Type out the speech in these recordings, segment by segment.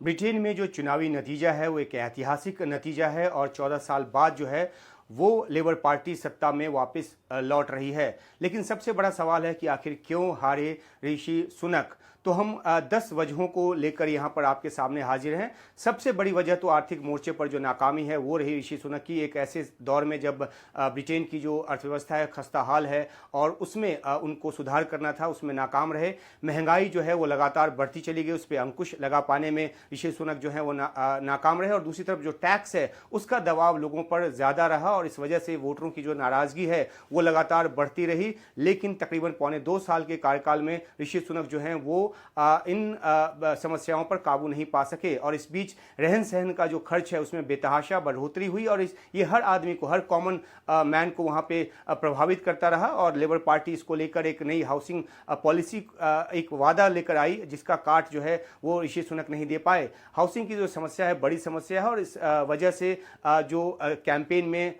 Britain में जो चुनावी नतीजा है वो एक ऐतिहासिक नतीजा है और 14 साल बाद जो है वो लेबर पार्टी सत्ता में वापस लौट रही है। लेकिन सबसे बड़ा सवाल है कि आखिर क्यों हारे ऋषि सुनक। तो हम 10 वजहों को लेकर यहाँ पर आपके सामने हाजिर हैं। सबसे बड़ी वजह तो आर्थिक मोर्चे पर जो नाकामी है वो रही ऋषि सुनक की। एक ऐसे दौर में जब ब्रिटेन की जो अर्थव्यवस्था है खस्ता हाल है और उसमें उनको सुधार करना था, उसमें नाकाम रहे। महंगाई जो है वो लगातार बढ़ती चली गई, उस पर अंकुश लगा पाने में ऋषि सुनक जो है वो नाकाम रहे। और दूसरी तरफ जो टैक्स है उसका दबाव लोगों पर ज़्यादा रहा और इस वजह से वोटरों की जो नाराज़गी है वो लगातार बढ़ती रही। लेकिन तकरीबन पौने 2 साल के कार्यकाल में ऋषि सुनक जो हैं वो इन समस्याओं पर काबू नहीं पा सके और इस बीच रहन सहन का जो खर्च है उसमें बेतहाशा बढ़ोतरी हुई और ये हर आदमी को, हर कॉमन मैन को वहाँ पे प्रभावित करता रहा। और लेबर पार्टी इसको लेकर एक नई हाउसिंग पॉलिसी, एक वादा लेकर आई जिसका काट जो है वो ऋषि सुनक नहीं दे पाए। हाउसिंग की जो समस्या है बड़ी समस्या है और इस वजह से जो कैंपेन में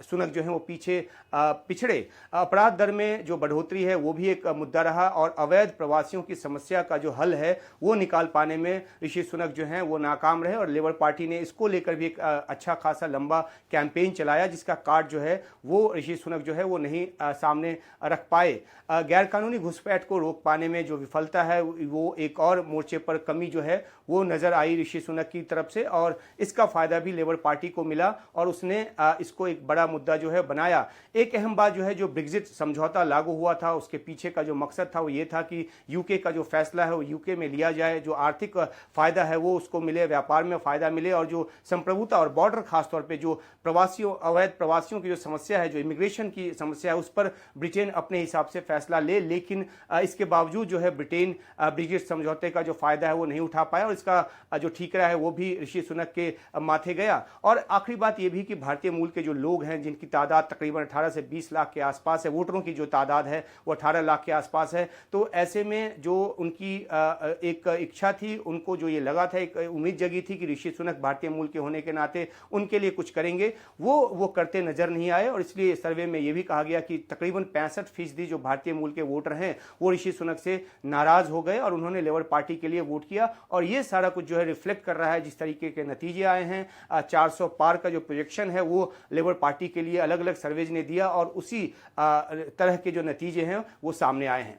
सुनक जो है वो पीछे पिछड़े। अपराध दर में जो बढ़ोतरी है वो भी एक मुद्दा रहा और अवैध प्रवासियों की समस्या का जो हल है वो निकाल पाने में ऋषि सुनक जो हैं वो नाकाम रहे। और लेबर पार्टी ने इसको लेकर भी एक अच्छा खासा लंबा कैंपेन चलाया जिसका कार्ड जो है वो ऋषि सुनक जो है वो नहीं सामने रख पाए। गैरकानूनी घुसपैठ को रोक पाने में जो विफलता है वो एक और मोर्चे पर कमी जो है वो नजर आई ऋषि सुनक की तरफ से और इसका फायदा भी लेबर पार्टी को मिला और उसने इसको एक बड़ा मुद्दा जो है बनाया। एक अहम बात जो है, जो ब्रेक्जिट समझौता लागू हुआ था उसके पीछे का जो मकसद था वो ये था कि यूके का जो फैसला है वो यूके में लिया जाए, जो आर्थिक फायदा है वो उसको मिले, व्यापार में फायदा मिले और जो संप्रभुता और बॉर्डर खासतौर पे जो प्रवासियों, अवैध प्रवासियों की जो समस्या है, जो इमिग्रेशन की समस्या है, उस पर ब्रिटेन अपने हिसाब से फैसला ले। लेकिन इसके बावजूद जो है ब्रिटेन ब्रेक्जिट समझौते का जो फायदा है वो नहीं उठा पाया और इसका जो ठीकरा है वो भी ऋषि सुनक के माथे गया। और आखिरी बात ये भी कि भारतीय मूल के जो लोग हैं जिनकी तादाद तकरीबन 18 से 20 लाख के आसपास है, वोटरों की जो तादाद है वो 18 लाख के आसपास है, तो ऐसे में जो उनकी एक इच्छा थी, उनको जो ये लगा था, एक उम्मीद जगी थी कि ऋषि सुनक भारतीय मूल के होने के नाते उनके लिए कुछ करेंगे, वो करते नजर नहीं आए। और इसलिए सर्वे में ये भी कहा गया कि तकरीबन 65% जो भारतीय मूल के वोटर हैं वो ऋषि सुनक से नाराज हो गए और उन्होंने लेबर पार्टी के लिए वोट किया। और ये सारा कुछ जो है रिफ्लेक्ट कर रहा है जिस तरीके के नतीजे आए हैं। 400 पार का जो प्रोजेक्शन है वो लेबर पार्टी के लिए अलग अलग सर्वेज ने दिया और उसी तरह के जो नतीजे हैं वो सामने आए हैं।